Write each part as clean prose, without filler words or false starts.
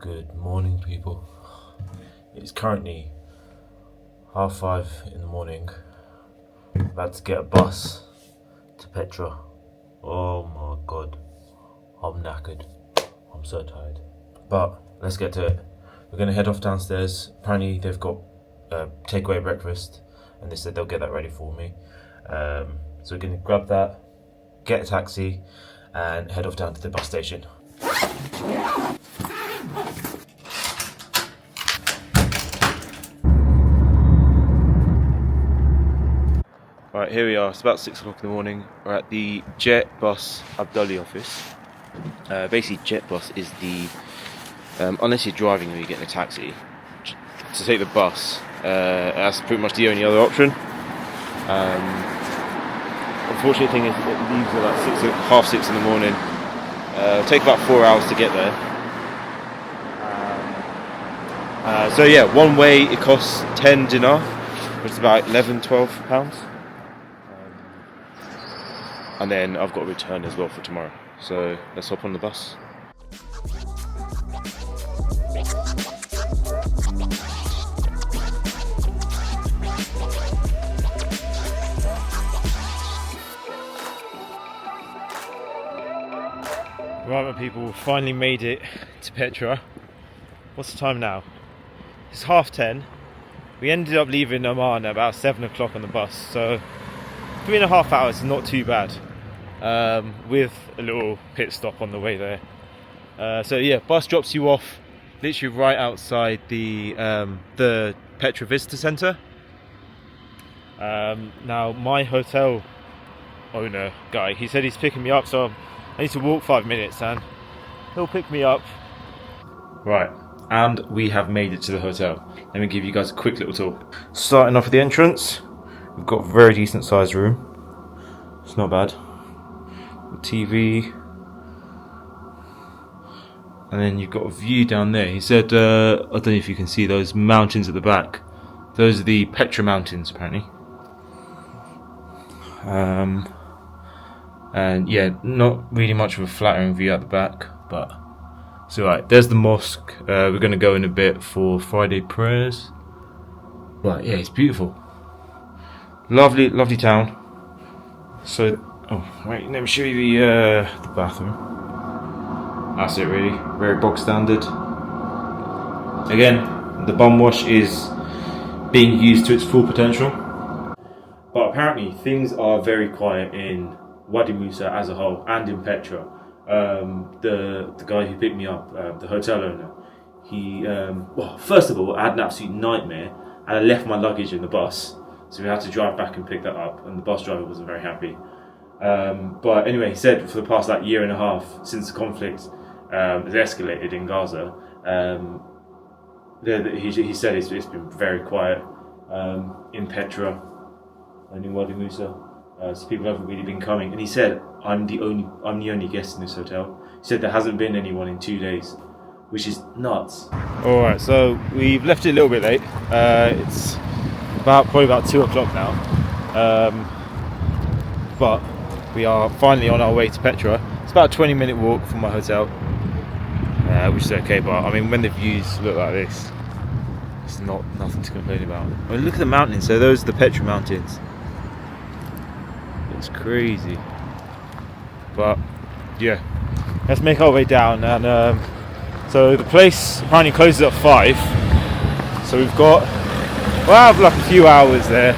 Good morning, people. It's currently 5:30 in the morning. I'm about to get a bus to Petra. Oh my god, I'm knackered. I'm so tired. But let's get to it. We're gonna head off downstairs. Apparently they've got takeaway breakfast, and they said they'll get that ready for me. So we're gonna grab that, get a taxi, and head off down to the bus station. Right, here we are. It's about 6 o'clock in the morning. We're at the Jet Bus Abdali office. Basically, Jet Bus is the unless you're driving or you're getting a taxi, to take the bus, that's pretty much the only other option. Unfortunate thing is it leaves at like half six in the morning. It'll take about 4 hours to get there. So yeah, one way it costs 10 dinar, which is about 11-12 pounds. And then I've got a return as well for tomorrow. So let's hop on the bus. Right, my people, we finally made it to Petra. What's the time now? It's 10:30. We ended up leaving Amman at about 7 o'clock on the bus, so 3.5 hours is not too bad, with a little pit stop on the way there. So yeah, bus drops you off literally right outside the Petra Visitor Centre. Now my hotel owner guy, he said he's picking me up, so I need to walk 5 minutes and he'll pick me up. Right, and we have made it to the hotel. Let me give you guys a quick little tour. Starting off at the entrance, we've got a very decent sized room. It's not bad. TV. And then you've got a view down there. He said, I don't know if you can see those mountains at the back. Those are the Petra Mountains, apparently. And yeah, not really much of a flattering view at the back, but it's alright. There's the mosque. We're going to go in a bit for Friday prayers. But yeah, it's beautiful. Lovely, lovely town. So, oh wait, let me show you the bathroom. That's it, really. Very bog standard. Again, the bum wash is being used to its full potential. But apparently, things are very quiet in Wadi Musa as a whole, and in Petra. The guy who picked me up, the hotel owner, he well, first of all, I had an absolute nightmare, and I left my luggage in the bus, so we had to drive back and pick that up, and the bus driver wasn't very happy. But anyway, he said for the past year and a half since the conflict has escalated in Gaza, he said it's been very quiet in Petra and in Wadi Musa. So people haven't really been coming, and he said I'm the only guest in this hotel. He said there hasn't been anyone in 2 days, which is nuts. All right, so we've left it a little bit late. It's probably about 2 o'clock now, but we are finally on our way to Petra. It's about a 20-minute walk from my hotel, which is okay. But I mean, when the views look like this, it's nothing to complain about. I mean, look at the mountains. So those are the Petra Mountains. It's crazy, but yeah, let's make our way down. And so the place apparently closes at 5, so we'll have like a few hours there,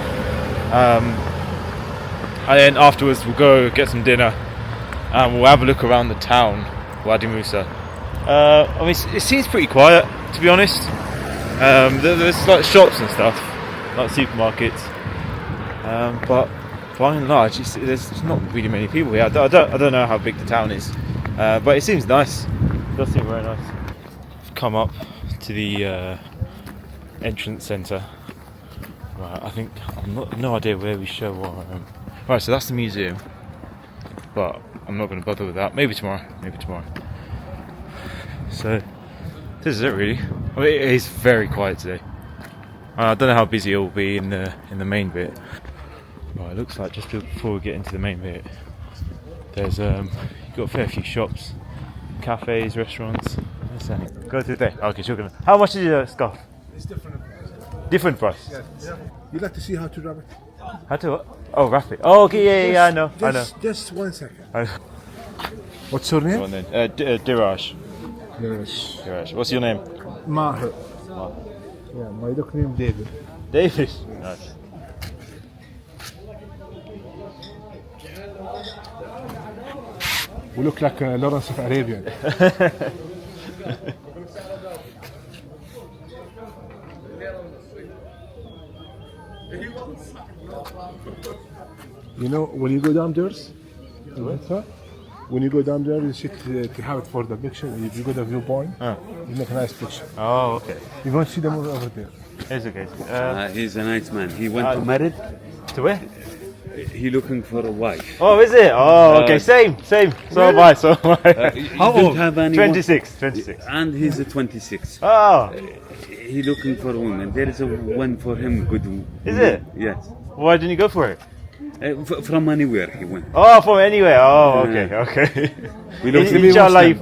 and then afterwards we'll go get some dinner and we'll have a look around the town, Wadi Musa. I mean, it seems pretty quiet, to be honest. There's like shops and stuff, like supermarkets, but by and large, there's not really many people here. I don't know how big the town is, but it seems nice. It does seem very nice. I've come up to the entrance centre. Right, I think no idea where we show our. Right, so that's the museum, but I'm not going to bother with that. Maybe tomorrow. So this is it, really. I mean, it is very quiet today. I don't know how busy it will be in the main bit. Right, it looks like just before we get into the main bit, there's you've got a fair few shops, cafes, restaurants. Let's Go through there. Okay, shukran. How much is your scarf? It's different. Different price. Yes. Yeah. You'd like to see how to wrap it? How to what? Oh, wrap it. Oh, okay, yeah, I know. Just 1 second. I know. What's your Go name? on then. Diraj. Yes. Diraj. What's your name? Maher. Yeah, my dog name David. David. Nice. We look like Lawrence of Arabia. You know, when you go downstairs, when you go down there, you sit to have it for the picture. If you go to the viewpoint, you make a nice picture. Oh, okay. You won't see them over there. It's okay. He's a nice man. He went to married. To where? He looking for a wife. Oh, is it? Oh, okay. Same. So am I. So am I. How old? Have anyone? 26. And he's a 26. Oh, He looking for a woman. There is a one for him. Good. Is it? Yes. why didn't you go for it? From anywhere he went. Oh, from anywhere. Oh, okay. We don't Inshallah,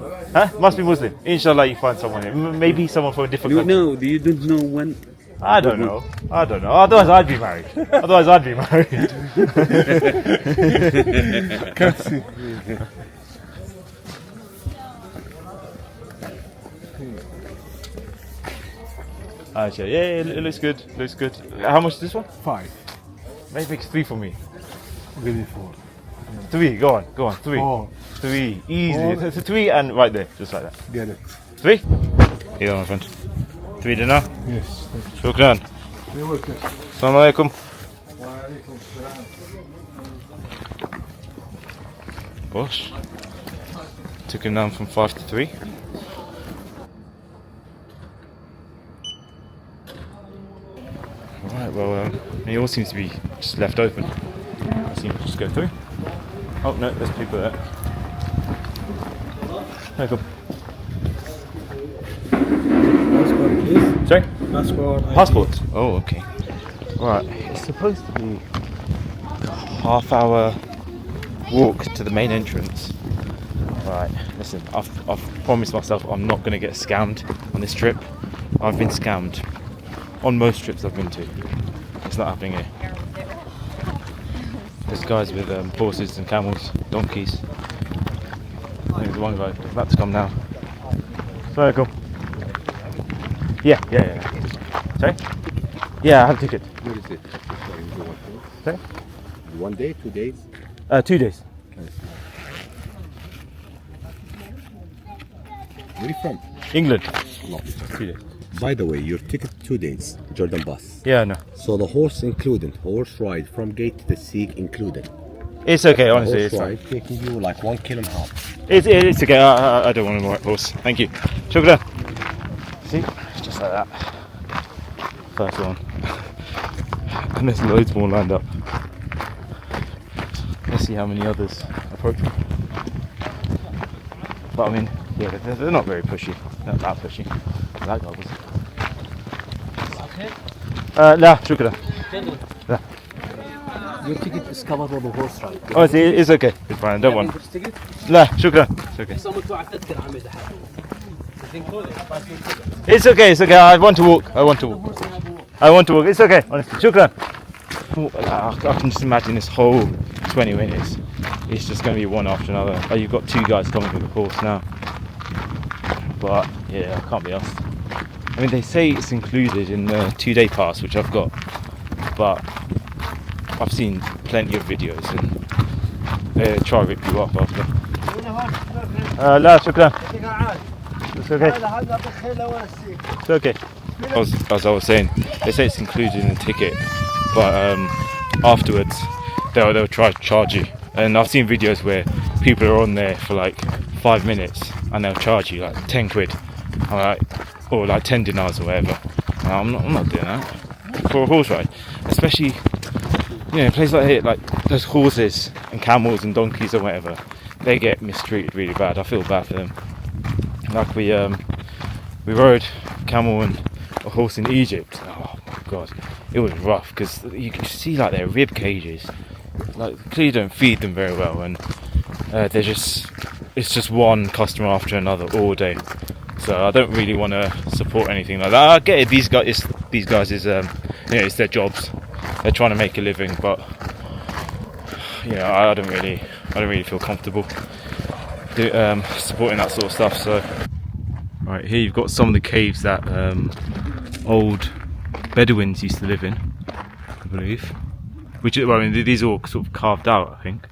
must be Muslim. Inshallah, you find someone here. Maybe someone from a different country. No, you don't know when. I don't know. Otherwise, I'd be married. Can't see. Actually, yeah, it looks good. How much is this one? 5. Maybe it's 3 for me. I'll give you 4. 3, go on, 3. 4. 3, easy. 3 and right there, just like that. Get it. 3? Here you go, my friend. 3 dinner. Yes. Shukran. You're welcome. Assalamu alaikum. Bosh. Took him down from 5 to 3. Right, well, it all seems to be just left open. I seem to just go through. Oh no, there's people there. There you go. Passport, please. Sorry? Passport. Passport. Oh, okay. Right, it's supposed to be like a half-hour walk to the main entrance. Right, listen, I've promised myself I'm not going to get scammed on this trip. I've been scammed on most trips I've been to. It's not happening here. There's guys with horses and camels, donkeys. I think there's one guy about to come now. Sorry, cool. Yeah. Sorry? Yeah, I have a ticket. Where is it? Sorry? 1 day, 2 days? 2 days. Where are you from? England. No. 2 days. By the way, your ticket 2 days, Jordan bus. Yeah, no. So the horse included, horse ride from gate to the sea included. It's okay, honestly. Horse It's fine. ride taking you like 1.5 km. It's okay. I don't want a white horse. Thank you. Shukran. See? It's just like that. First one. And there's loads more lined up. Let's see how many others approach me. But I mean, yeah, they're not very pushy. Not that pushy. That guy was. لا شكرا. لا. Your ticket is covered with the horse ride. Oh, it's okay. It's fine. Don't want. لا شكرا. It's okay. It's okay. I want to walk. It's okay. Honestly. شكرا. I can just imagine this whole 20 minutes. It's just going to be one after another. Oh, you've got 2 guys coming with the horse now. But yeah, I can't be asked. I mean, they say it's included in the 2-day pass, which I've got, but I've seen plenty of videos and they try to rip you off after. لا شكرا. It's okay. It's okay. As I was saying, they say it's included in the ticket, but afterwards they'll try to charge you. And I've seen videos where people are on there for like 5 minutes and they'll charge you like 10 quid. Or like 10 dinars or whatever. I'm not doing that for a horse ride, especially places like here, like those horses and camels and donkeys or whatever. They get mistreated really bad. I feel bad for them. Like we rode camel and a horse in Egypt. Oh my god, it was rough because you can see like their rib cages. Like clearly don't feed them very well, and it's just one customer after another all day. So I don't really want to support anything like that. I get it. These guys is it's their jobs. They're trying to make a living, but I don't really feel comfortable supporting that sort of stuff. So, right here you've got some of the caves that old Bedouins used to live in, I believe. These are all sort of carved out, I think.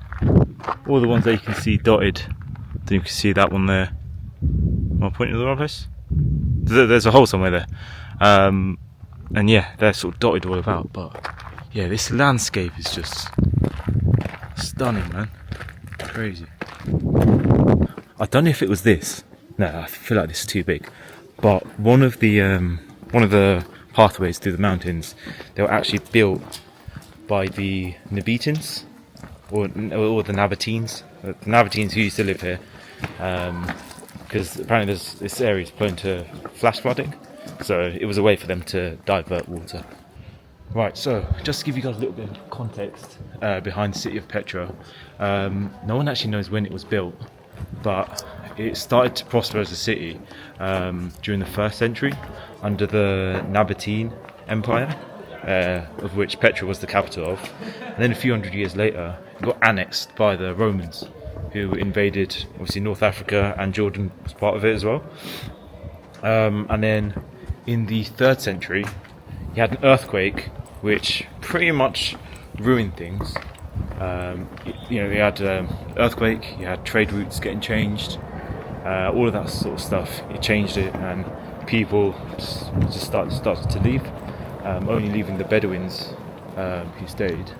All the ones that you can see dotted. Then you can see that one there. Am I pointing to the right place? There's a hole somewhere there. And yeah, they're sort of dotted all about. But yeah, this landscape is just stunning, man. Crazy. I don't know if it was this. No, I feel like this is too big. But one of the pathways through the mountains, they were actually built by the Nabataeans or the Nabateans. The Nabateans who used to live here, because apparently this area is prone to flash flooding, so it was a way for them to divert water. Right, so just to give you guys a little bit of context behind the city of Petra, no one actually knows when it was built, but it started to prosper as a city during the 1st century under the Nabatean Empire, of which Petra was the capital of. And then a few hundred years later, it got annexed by the Romans, who invaded obviously North Africa, and Jordan was part of it as well. And then in the 3rd century, you had an earthquake which pretty much ruined things. You had earthquake, you had trade routes getting changed, all of that sort of stuff. It changed it, and people just started to leave, only leaving the Bedouins who stayed,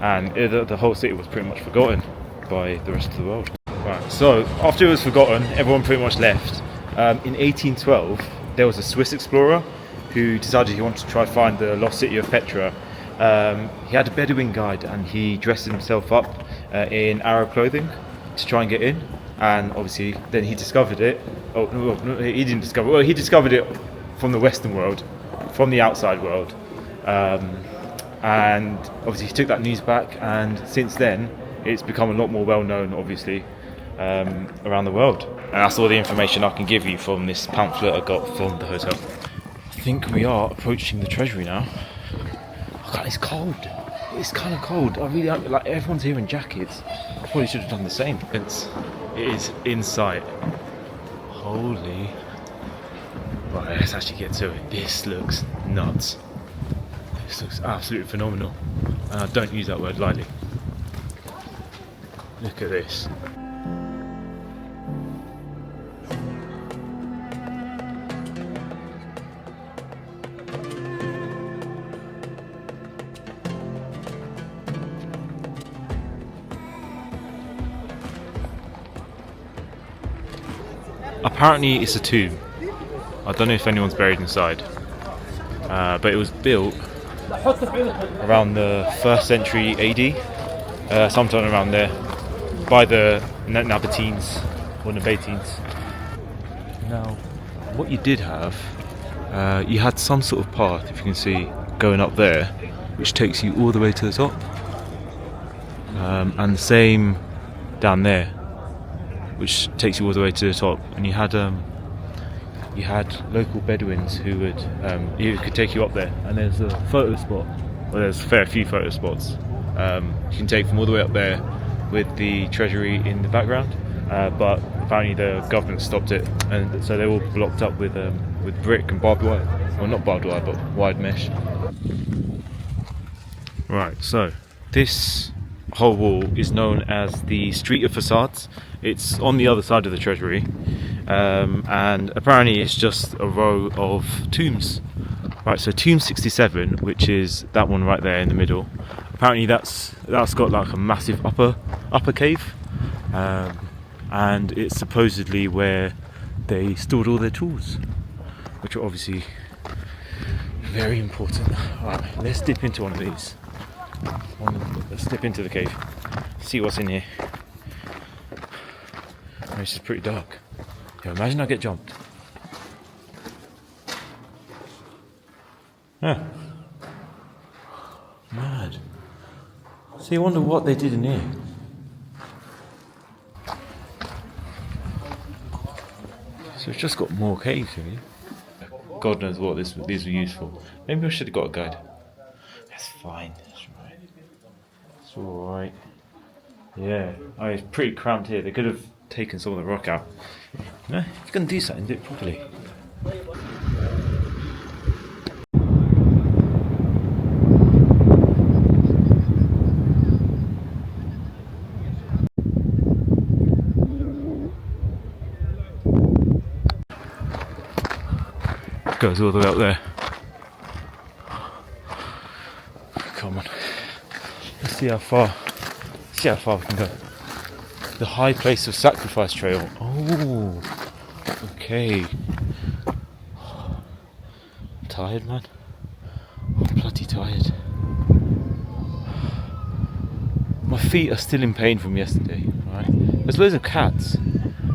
and the whole city was pretty much forgotten by the rest of the world. Right, so after it was forgotten, everyone pretty much left. In 1812, there was a Swiss explorer who decided he wanted to try find the lost city of Petra. He had a Bedouin guide, and he dressed himself up in Arab clothing to try and get in. And obviously, then he discovered it. Oh no, he didn't discover it. Well, he discovered it from the Western world, from the outside world. And obviously, he took that news back, and since then, it's become a lot more well known, obviously, around the world. And that's all the information I can give you from this pamphlet I got from the hotel. I think we are approaching the treasury now. Oh God, it's cold. It's kind of cold. I really like everyone's here in jackets. I probably should have done the same. It is in sight. Holy. Right, let's actually get to it. This looks nuts. This looks absolutely phenomenal. And I don't use that word lightly. Look at this. Apparently it's a tomb. I don't know if anyone's buried inside, but it was built around the 1st century AD, sometime around there, by the Nabateans or Nabateans. Now, what you did have, you had some sort of path, if you can see, going up there, which takes you all the way to the top, and the same down there, which takes you all the way to the top. And you had local Bedouins who could take you up there. And there's a photo spot. Well, there's a fair few photo spots you can take from all the way up there with the treasury in the background. But apparently the government stopped it, and so they're all blocked up with brick and barbed wire. Well, not barbed wire, but wide mesh. Right, so this whole wall is known as the Street of Facades. It's on the other side of the treasury, and apparently it's just a row of tombs. Right, so tomb 67, which is that one right there in the middle, apparently that's got like a massive upper cave, and it's supposedly where they stored all their tools, which are obviously very important. Right, let's dip into one of these. Let's dip into the cave, see what's in here. Oh, this is pretty dark. Yeah, imagine I get jumped. Yeah. Mad. So you wonder what they did in here. So it's just got more caves really. God knows what these were used for. Maybe I should have got a guide. That's fine. That's right. It's alright. Yeah. Oh, it's pretty cramped here. They could have taken some of the rock out. No, if you're going to do something, do it properly. Goes all the way up there. Come on. Let's see how far we can go. The High Place of Sacrifice Trail. Oh, okay. I'm tired, man. I'm bloody tired. My feet are still in pain from yesterday, right? There's loads of cats.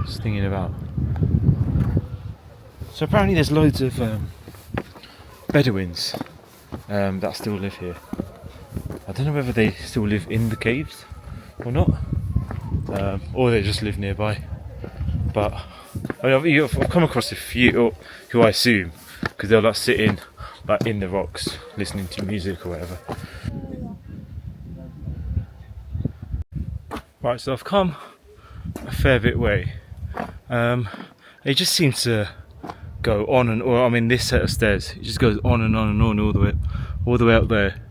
Just thinking about. So apparently there's loads of Bedouins that still live here. I don't know whether they still live in the caves or not, or they just live nearby. But I mean, I've come across a few who I assume, because they're like sitting like in the rocks listening to music or whatever. Right, so I've come a fair bit way. It just seems to go on and on. I mean, this set of stairs, it just goes on and on and on all the way up there.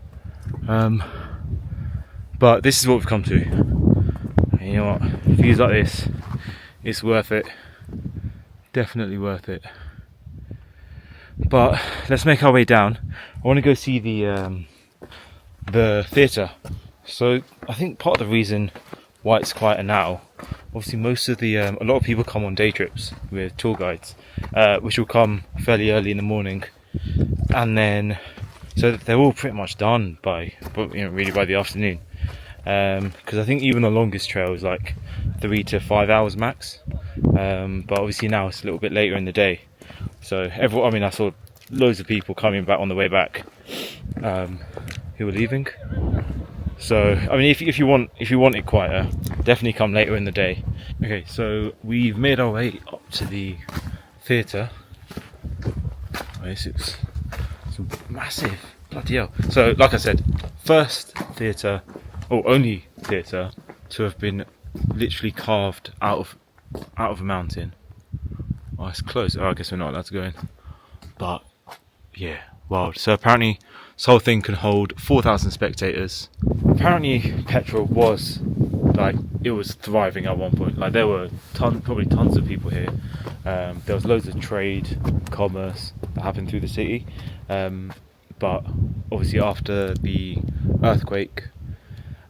But this is what we've come to. And you know what? Views like this, it's worth it. Definitely worth it. But let's make our way down. I want to go see the theatre. So I think part of the reason why it's quieter now, obviously most of the a lot of people come on day trips with tour guides, which will come fairly early in the morning, and then so they're all pretty much done by really by the afternoon, because I think even the longest trail is like 3 to 5 hours max, but obviously now it's a little bit later in the day, so I saw loads of people coming back on the way back, who were leaving. So I mean, if you want it quieter, definitely come later in the day. Okay, so we've made our way up to the theatre. It's massive, bloody hell. So like I said, first theatre, or only theatre, to have been literally carved out of a mountain. Oh, it's close. Oh, I guess we're not allowed to go in. But yeah, wild. So apparently this whole thing can hold 4,000 spectators. Apparently Petra was thriving at one point. Like there were probably tons of people here. There was loads of trade, commerce that happened through the city. But obviously after the earthquake,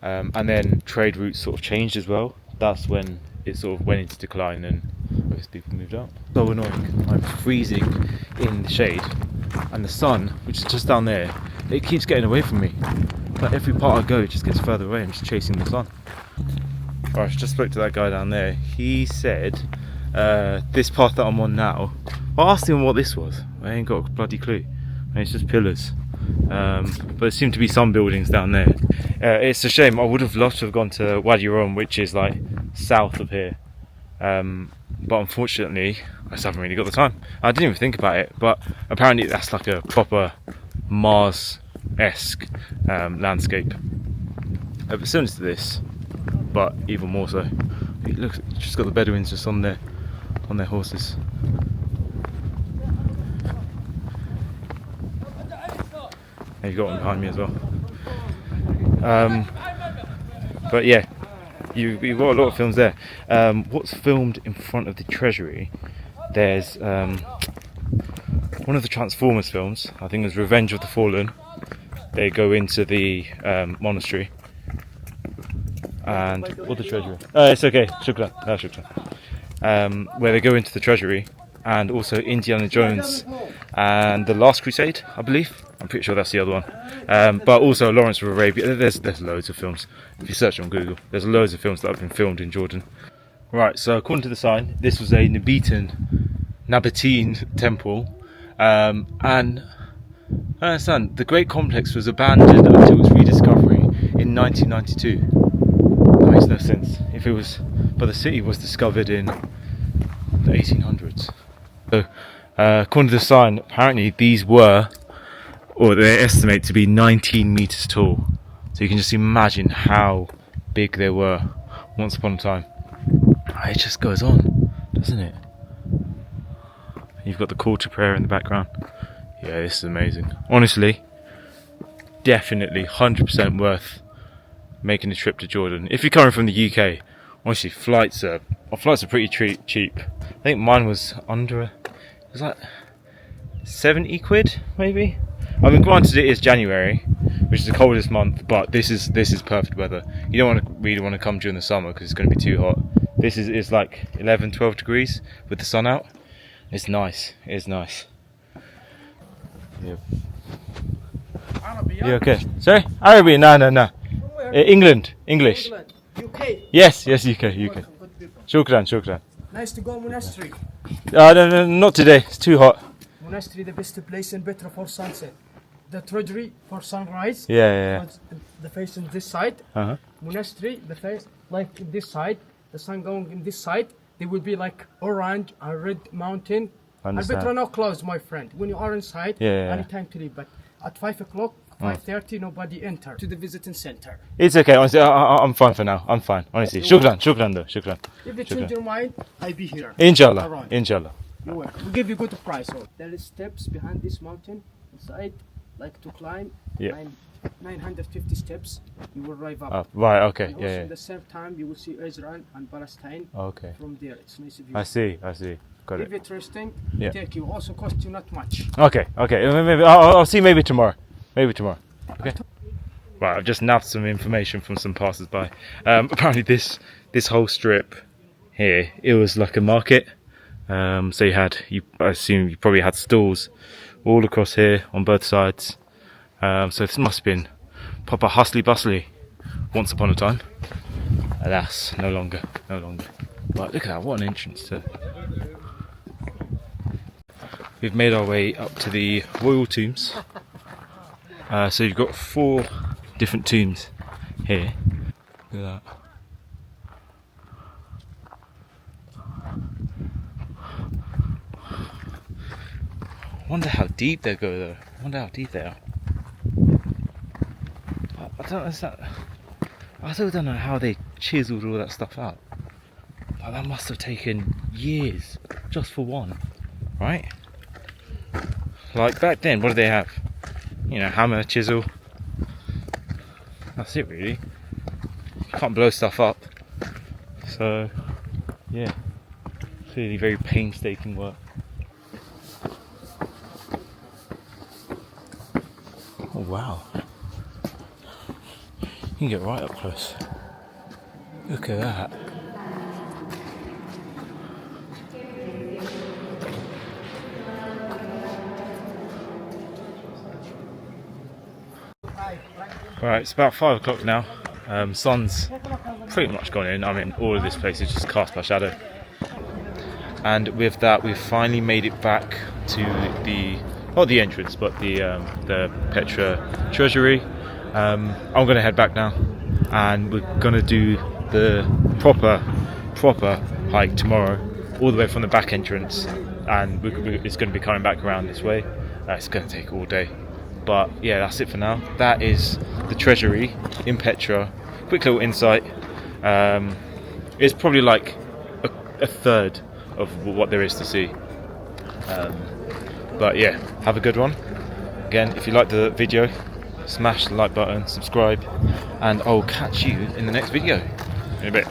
and then trade routes sort of changed as well. That's when it sort of went into decline and most people moved out. So annoying. I'm freezing in the shade, and the sun, which is just down there, it keeps getting away from me. Like every part I go, it just gets further away. I'm just chasing the sun. Alright, I just spoke to that guy down there. He said this path that I'm on now, I asked him what this was. I ain't got a bloody clue. And it's just pillars. But there seem to be some buildings down there. It's a shame. I would have loved to have gone to Wadi Rum, which is like south of here. But unfortunately, I just haven't really got the time. I didn't even think about it, but apparently that's like a proper Mars-esque landscape. Similar to this, but even more so. Look, it's just got the Bedouins just on their horses. And you've got one behind me as well. But yeah, you've got a lot of films there. What's filmed in front of the Treasury? There's one of the Transformers films. I think it's Revenge of the Fallen. They go into the monastery. And what the Treasury? It's okay. Shukran. Shukran. Where they go into the Treasury, and also Indiana Jones and the Last Crusade, I believe. I'm pretty sure that's the other one. But also Lawrence of Arabia. There's loads of films. If you search on Google, there's loads of films that have been filmed in Jordan. Right, so according to the sign, this was a Nabatean temple. And I understand, the Great Complex was abandoned until its rediscovery in 1992. That makes no sense. But the city was discovered in the 1800s. So, according to the sign, apparently these were, or they estimate to be 19 meters tall. So you can just imagine how big they were once upon a time. It just goes on, doesn't it? You've got the call to prayer in the background. Yeah, this is amazing. Honestly, definitely 100% worth making a trip to Jordan. If you're coming from the UK, honestly, flights are pretty cheap. I think mine was under, it was like 70 quid maybe. I mean, granted it is January, which is the coldest month, but this is perfect weather. You don't really want to come during the summer because it's going to be too hot. This is like 11, 12 degrees with the sun out. It's nice. It is nice. Yeah. You okay? Sorry? Arabic? No. England. English. UK. Yes, UK. Shukran. Nice to go monastery. No, not today. It's too hot. Monastery, the best place in Petra for sunset. The treasury for sunrise. Yeah. The face on this side. Uh-huh. Monastery, the face like this side. The sun going in this side. They will be like orange and red mountain. And Petra now closed, my friend. When you are inside, anytime to leave. But at 5 o'clock, 5:30, nobody enter to the visiting center. It's okay. Honestly, I'm fine for now. I'm fine. Honestly, shukran though. Shukran. If you change your mind, I'll be here. Inshallah. You're welcome. We'll give you good price. There is steps behind this mountain inside, like to climb. Yeah. 950 steps. You will arrive up. Right. Okay. And also at the same time, you will see Israel and Palestine. Okay. From there, it's nice view. I see. Got If it. interesting, Yeah. take you. Also cost you not much. Okay. Maybe I'll see. Maybe tomorrow. Okay. Right. I've just nabbed some information from some passers-by. Apparently, this whole strip here, it was like a market. So I assume you probably had stalls all across here on both sides. So this must have been proper hustly bustly once upon a time. Alas, no longer. But look at that, what an entrance to. We've made our way up to the royal tombs. So you've got 4 different tombs here. Look at that. Wonder how deep they go though. Wonder how deep they are. I still don't know how they chiseled all that stuff out. Like, that must have taken years just for one, right? Like back then, what did they have? Hammer, chisel. That's it really. You can't blow stuff up. So, yeah, clearly very painstaking work. Oh wow. You can get right up close. Look at that. Right, it's about 5 o'clock now. Sun's pretty much gone in. I mean, all of this place is just cast by shadow. And with that, we've finally made it back to not the entrance, but the Petra Treasury. I'm going to head back now, and we're going to do the proper hike tomorrow, all the way from the back entrance, and it's going to be coming back around this way. It's going to take all day. But yeah, that's it for now. That is the Treasury in Petra. Quick little insight. It's probably like a third of what there is to see. But yeah, have a good one. Again, if you liked the video, smash the like button, subscribe, and I'll catch you in the next video in a bit.